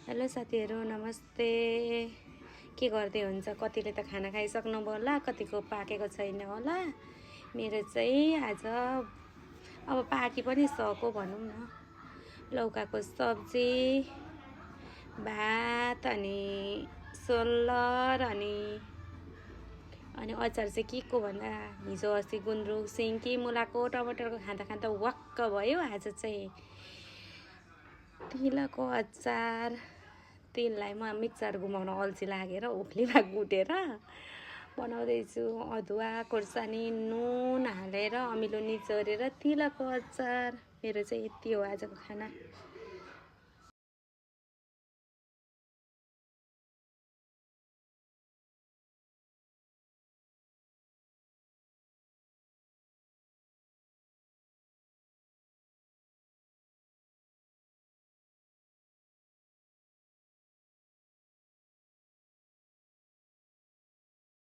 Hello साथीहरू नमस्ते। के गर्दै हुन्छ? कतिले त खाना खाइसक्नु भयो होला, कतिको पाकेको छैन होला। मेरो चाहिँ आज अब पाकी पनि सको भनौँ न। लौकाको सब्जी, भात अनि सोलर अनि अचार चाहिँ के को भन्दा हिजो अस्ति गुन्द्रुक सिन्की मुलाको टमाटरको खाँदा वाक्क भयो। आज चाहिँ तिलको अचार। तिललाई म मिक्सर घुमाउन अल्छी लागेर ओखलीमा कुटेर बनाउँदैछु। अदुवा खोर्सानी नुन हालेर अमिलो निचोरेर तिलको अचार। मेरो चाहिँ यति हो आजको खाना।